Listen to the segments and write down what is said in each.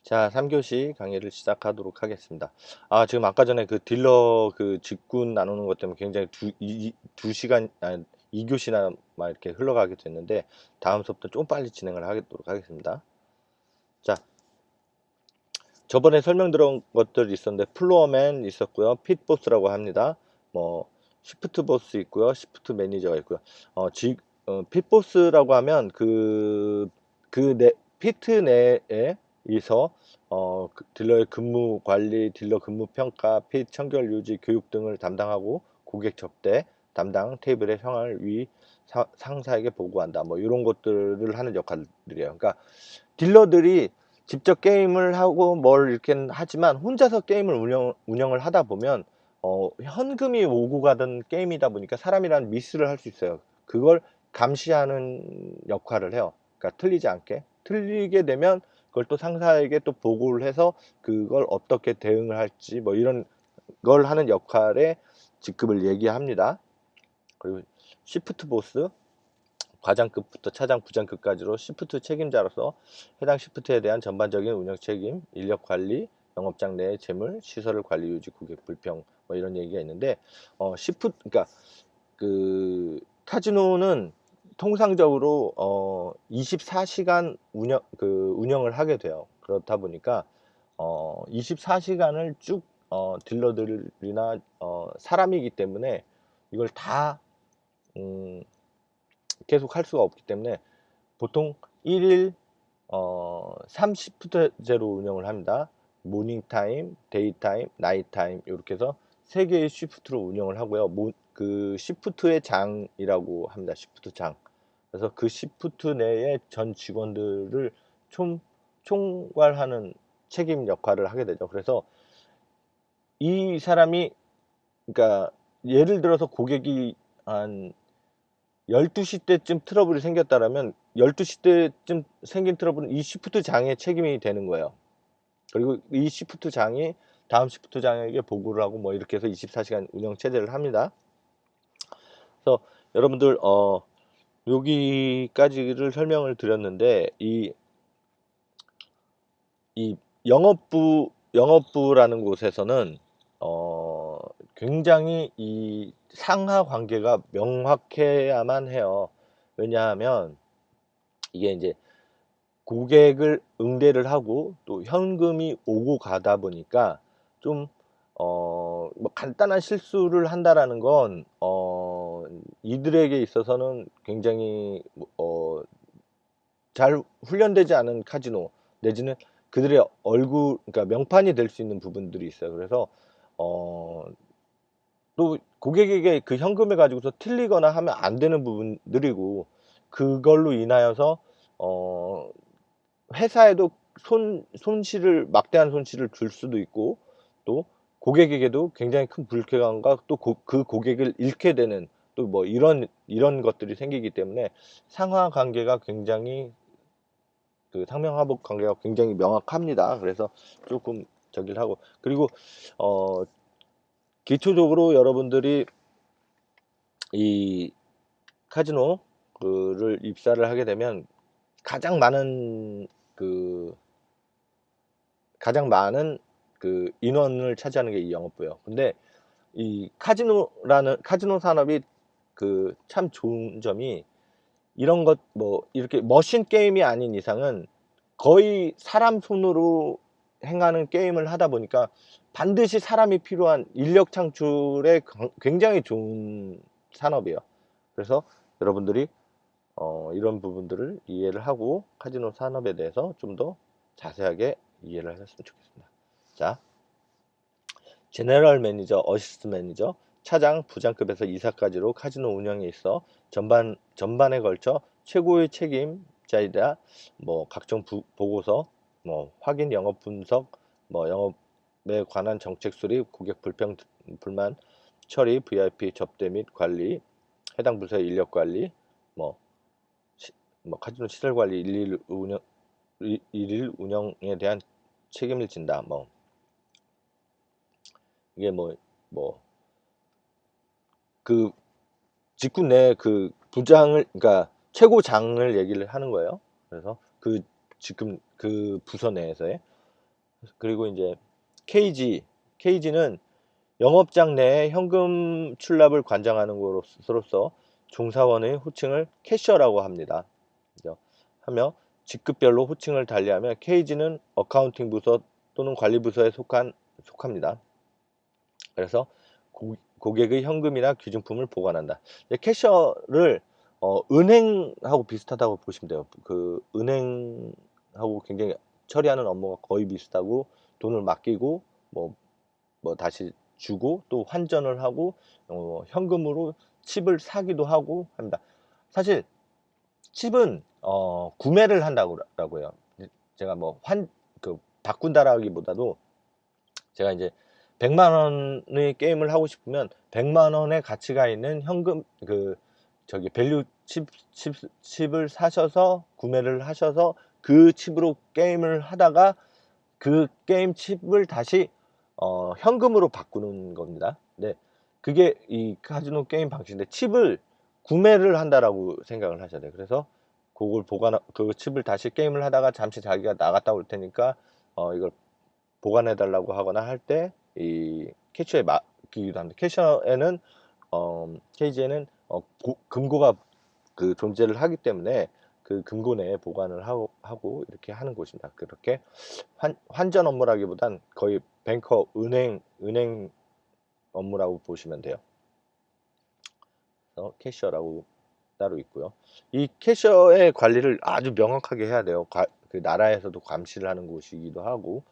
자, 3교시 강의를 시작하도록 하겠습니다. 지금 아까 전에 그 딜러 그 직군 나누는 것 때문에 굉장히 두 시간, 2교시나 막 이렇게 흘러가게 됐는데, 다음 수업도 좀 빨리 진행을 하도록 하겠습니다. 자, 저번에 설명드린 것들이 있었는데, 플로어맨 있었고요. 핏보스라고 합니다. 뭐, 시프트 보스 있고요. 시프트 매니저가 있고요. 핏보스라고 하면 피트 내에서 딜러의 근무 관리, 딜러 근무 평가, 핏 청결 유지, 교육 등을 담당하고 고객 접대 담당, 테이블의 상황을 상사에게 보고한다. 뭐 이런 것들을 하는 역할들이에요. 그러니까 딜러들이 직접 게임을 하고 뭘 이렇게 하지만 혼자서 게임을 운영을 하다 보면 현금이 오고 가던 게임이다 보니까 사람이란 미스를 할 수 있어요. 그걸 감시하는 역할을 해요. 그러니까 틀리지 않게. 틀리게 되면 그걸 또 상사에게 또 보고를 해서 그걸 어떻게 대응을 할지 뭐 이런 걸 하는 역할의 직급을 얘기합니다. 그리고 시프트 보스, 과장급부터 차장, 부장급까지로 시프트 책임자로서 해당 시프트에 대한 전반적인 운영 책임, 인력 관리, 영업장 내의 재물, 시설을 관리 유지, 고객 불평 뭐 이런 얘기가 있는데 그러니까 그 카지노는 통상적으로 24시간 운영을 하게 돼요. 그렇다 보니까 24시간을 쭉 딜러들이나 사람이기 때문에 이걸 다 음, 계속 할 수가 없기 때문에 보통 1일 30시프트제로 운영을 합니다. 모닝 타임, 데이 타임, 나이트 타임 이렇게 해서 3개의 시프트로 운영을 하고요. 그 시프트의 장이라고 합니다. 시프트 장. 그래서 그 시프트 내의 전 직원들을 총괄하는 책임 역할을 하게 되죠. 그래서 이 사람이 그러니까 예를 들어서 고객이 한 12시 때쯤 트러블이 생겼다라면 12시 때쯤 생긴 트러블은 이 시프트 장의 책임이 되는 거예요. 그리고 이 시프트 장이 다음 시프트 장에게 보고를 하고 뭐 이렇게 해서 24시간 운영 체제를 합니다. 그래서 여러분들 여기까지를 설명을 드렸는데 이 영업부라는 곳에서는 굉장히 이 상하 관계가 명확해야만 해요. 왜냐하면 이게 이제 고객을 응대를 하고 또 현금이 오고 가다 보니까 좀 뭐 간단한 실수를 한다라는 건 이들에게 있어서는 굉장히 잘 훈련되지 않은 카지노 내지는 그들의 얼굴 그러니까 명판이 될 수 있는 부분들이 있어요. 그래서 어 또 고객에게 그 현금을 가지고서 틀리거나 하면 안 되는 부분들이고 그걸로 인하여서 어 회사에도 손실을 막대한 손실을 줄 수도 있고 또 고객에게도 굉장히 큰 불쾌감과 또 그 고객을 잃게 되는 또 뭐 이런 것들이 생기기 때문에 상하 관계가 굉장히 그 상명하복 관계가 굉장히 명확합니다. 그래서 조금 저기를 하고 그리고 어 기초적으로 여러분들이 이 카지노 그를 입사를 하게 되면 가장 많은 그 가장 많은 그 인원을 차지하는 게 이 영업부예요. 근데 이 카지노 산업이 그 참 좋은 점이 이런 것 뭐 이렇게 머신 게임이 아닌 이상은 거의 사람 손으로 행하는 게임을 하다 보니까 반드시 사람이 필요한 인력 창출에 굉장히 좋은 산업이에요. 그래서 여러분들이 이런 부분들을 이해를 하고 카지노 산업에 대해서 좀 더 자세하게 이해를 하셨으면 좋겠습니다. 자, 제너럴 매니저, 어시스트 매니저, 차장, 부장급에서 이사까지로 카지노 운영에 있어 전반에 걸쳐 최고의 책임자이다. 뭐 각종 보고서, 뭐 확인 영업 분석, 뭐 영업에 관한 정책 수립, 고객 불만 처리, VIP 접대 및 관리, 해당 부서의 인력 관리, 뭐, 뭐 카지노 시설 관리 일일 운영에 대한 책임을 진다. 뭐 이게 그 직군 내 그 부장을 그러니까 최고장을 얘기를 하는 거예요. 그래서 그 지금 그 부서 내에서의 그리고 이제 KG는 영업장 내에 현금 출납을 관장하는 것으로서 종사원의 호칭을 캐셔라고 합니다. 하며 직급별로 호칭을 달리하며 KG는 어카운팅 부서 또는 관리 부서에 속합니다. 그래서 고객의 현금이나 귀중품을 보관한다. 캐셔를 은행하고 비슷하다고 보시면 돼요. 그 은행하고 굉장히 처리하는 업무가 거의 비슷하고 돈을 맡기고 뭐 다시 주고 또 환전을 하고 현금으로 칩을 사기도 하고 합니다. 사실 칩은 구매를 한다고 해요. 제가 바꾼다라기보다도 제가 이제 100만 원의 게임을 하고 싶으면 100만 원의 가치가 있는 현금 밸류 칩을 사셔서 구매를 하셔서 그 칩으로 게임을 하다가 그 게임 칩을 다시 현금으로 바꾸는 겁니다. 네, 그게 이 카지노 게임 방식인데 칩을 구매를 한다라고 생각을 하셔야 돼요. 그래서 그걸 그 칩을 다시 게임을 하다가 잠시 자기가 나갔다 올 테니까 이걸 보관해 달라고 하거나 할 때 이 캐셔에 맡기기도 합니다. 캐셔에는 KG에는 금고가 존재를 하기 때문에 그 금고 내에 보관을 하고 이렇게 하는 곳입니다. 그렇게 환전 업무라기보단 거의 뱅커 은행 업무라고 보시면 돼요. 그래서 캐셔라고 따로 있고요. 이 캐셔의 관리를 아주 명확하게 해야 돼요. 그 나라에서도 감시를 하는 곳이기도 하고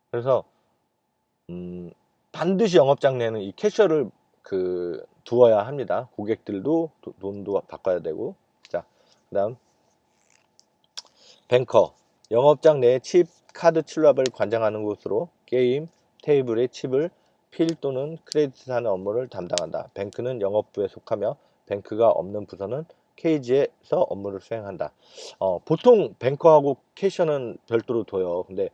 그래서 반드시 영업장 내는 이 캐셔를 두어야 합니다. 고객들도 돈도 바꿔야 되고. 자, 그다음 뱅커, 영업장 내에 칩, 카드 출납을 관장하는 곳으로 게임 테이블의 칩을 필 또는 크레딧하는 업무를 담당한다. 뱅크는 영업부에 속하며 뱅크가 없는 부서는 케이지에서 업무를 수행한다. 보통 뱅커하고 캐셔는 별도로 둬요. 근데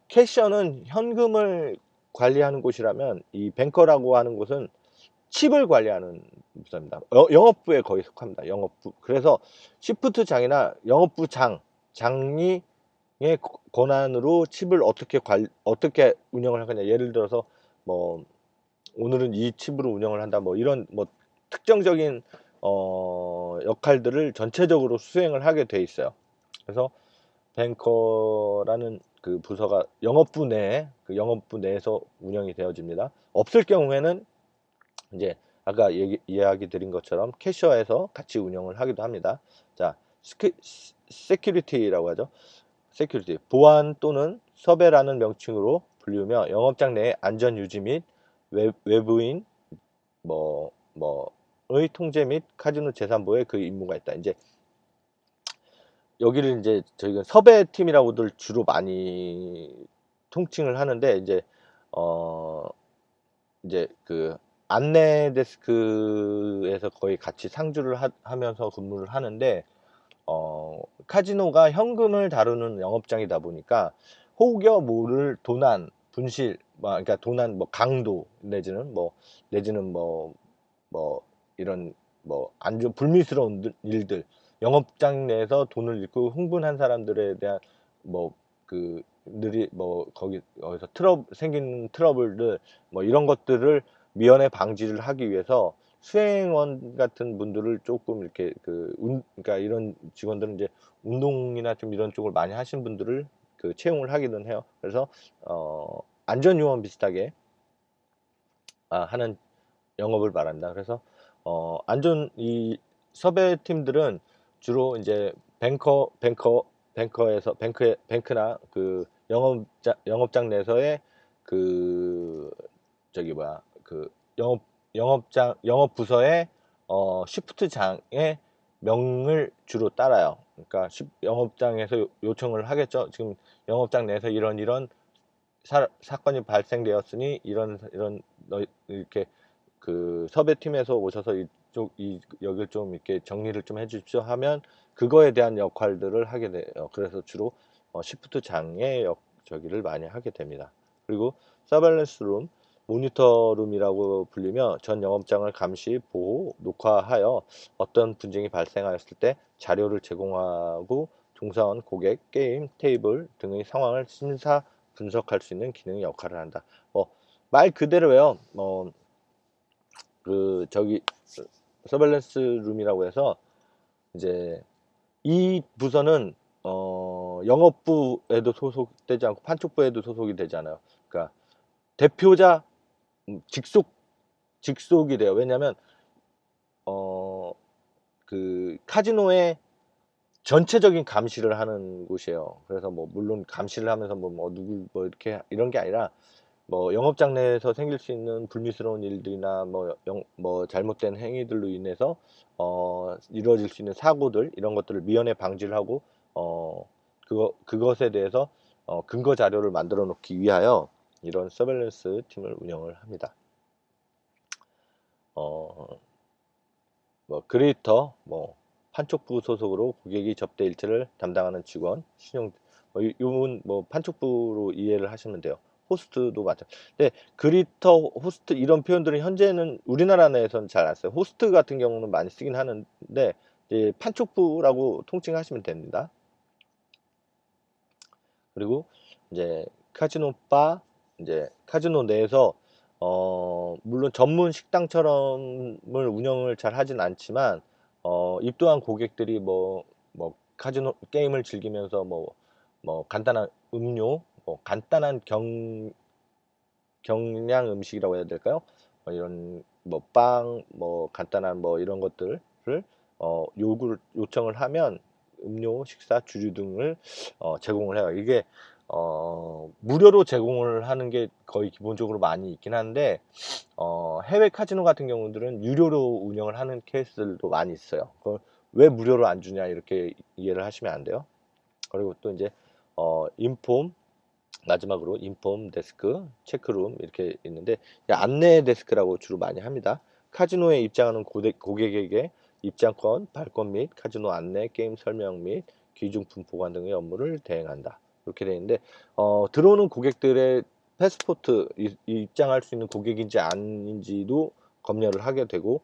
캐셔는 현금을 관리하는 곳이라면 이 뱅커라고 하는 곳은 칩을 관리하는 부서입니다. 영업부에 거의 속합니다. 영업부. 그래서 시프트 장이나 영업부 장이 의 권한으로 칩을 어떻게 운영을 하느냐. 예를 들어서 뭐 오늘은 이 칩으로 운영을 한다. 뭐 이런 특정적인 역할들을 전체적으로 수행을 하게 돼 있어요. 그래서 뱅커라는 그 부서가 영업부 내에서 운영이 되어집니다. 없을 경우에는 이제 아까 이야기 드린 것처럼 캐셔에서 같이 운영을 하기도 합니다. 자, 세큐리티라고 하죠. 세큐리티, 보안 또는 섭외라는 명칭으로 불리우며 영업장 내의 안전 유지 및 외부인 의 통제 및 카지노 재산 보호에 그 임무가 있다. 이제 여기를 이제 저희가 섭외팀이라고들 주로 많이 통칭을 하는데 이제 그 안내 데스크에서 거의 같이 상주를 하면서 근무를 하는데 카지노가 현금을 다루는 영업장이다 보니까 혹여 모를 도난, 분실, 그러니까 도난, 강도 내지는 이런 안주 불미스러운 일들, 영업장 내에서 돈을 잃고 흥분한 사람들에 대한 거기서 생긴 트러블들 이런 것들을 미연에 방지를 하기 위해서 수행원 같은 분들을 조금 이렇게 그러니까 이런 직원들은 이제 운동이나 좀 이런 쪽을 많이 하신 분들을 채용을 하기는 해요. 그래서 안전요원 비슷하게 하는 영업을 말한다. 그래서 이 섭외팀들은 주로 이제 뱅크나 그 영업장 내에서의 영업 부서의 시프트장의 명을 주로 따라요. 그러니까 영업장에서 요청을 하겠죠. 지금 영업장 내에서 이런 사건이 발생되었으니 이렇게 섭외팀에서 오셔서 여기를 좀 이렇게 정리를 좀 해주십시오 하면 그거에 대한 역할들을 하게 돼요. 그래서 주로 시프트장의 저기를 많이 하게 됩니다. 그리고 서베일런스 룸, 모니터 룸이라고 불리며 전 영업장을 감시, 보호, 녹화하여 어떤 분쟁이 발생하였을 때 자료를 제공하고 종사원, 고객, 게임, 테이블 등의 상황을 심사 분석할 수 있는 기능의 역할을 한다. 말 그대로요. 그 저기 서베일런스 룸이라고 해서 이제 이 부서는 영업부에도 소속되지 않고 판촉부에도 소속이 되지 않아요. 그러니까 대표자 직속이 돼요. 왜냐하면 그 카지노의 전체적인 감시를 하는 곳이에요. 그래서 뭐 물론 감시를 하면서 누구 이렇게 이런 게 아니라 영업장 내에서 생길 수 있는 불미스러운 일들이나 잘못된 행위들로 인해서 이루어질 수 있는 사고들 이런 것들을 미연에 방지를 하고 그것에 대해서 근거 자료를 만들어 놓기 위하여 이런 서베일런스 팀을 운영을 합니다. 그레이터 판촉부 소속으로 고객이 접대 일체를 담당하는 직원, 신용 이건 판촉부로 이해를 하시면 돼요. 호스트도 맞죠. 근데 그리터, 호스트 이런 표현들은 현재는 우리나라 내에서는 잘 안 써요. 호스트 같은 경우는 많이 쓰긴 하는데 이제 판촉부라고 통칭하시면 됩니다. 그리고 이제 카지노바, 이제 카지노 내에서 물론 전문 식당처럼을 운영을 잘 하진 않지만 입도한 고객들이 카지노 게임을 즐기면서 간단한 음료, 간단한 경량 음식이라고 해야 될까요? 이런 빵, 간단한 이런 것들을 요청을 하면 음료, 식사, 주류 등을 제공을 해요. 이게 무료로 제공을 하는 게 거의 기본적으로 많이 있긴 한데 해외 카지노 같은 경우들은 유료로 운영을 하는 케이스들도 많이 있어요. 그걸 왜 무료로 안 주냐 이렇게 이해를 하시면 안 돼요. 그리고 또 이제 마지막으로 인폼 데스크, 체크룸 이렇게 있는데 안내 데스크라고 주로 많이 합니다. 카지노에 입장하는 고객에게 입장권, 발권 및 카지노 안내, 게임 설명 및 귀중품 보관 등의 업무를 대행한다. 이렇게 되어 있는데 들어오는 고객들의 패스포트 입장할 수 있는 고객인지 아닌지도 검열을 하게 되고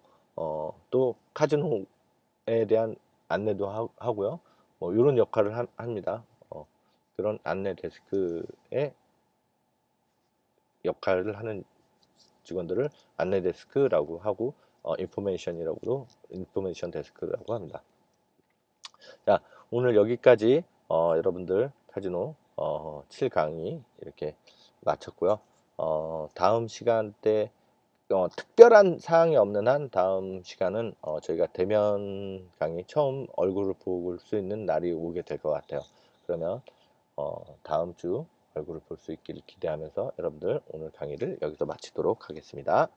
또 카지노에 대한 안내도 하고요. 이런 역할을 합니다. 그런 안내 데스크의 역할을 하는 직원들을 안내 데스크라고 하고 인포메이션 데스크라고 합니다. 자, 오늘 여기까지 여러분들 카지노 7강의 이렇게 마쳤고요. 다음 시간 때 특별한 사항이 없는 한 다음 시간은 저희가 대면 강의 처음 얼굴을 볼 수 있는 날이 오게 될 것 같아요. 그러면 다음 주 얼굴을 볼 수 있기를 기대하면서 여러분들 오늘 강의를 여기서 마치도록 하겠습니다.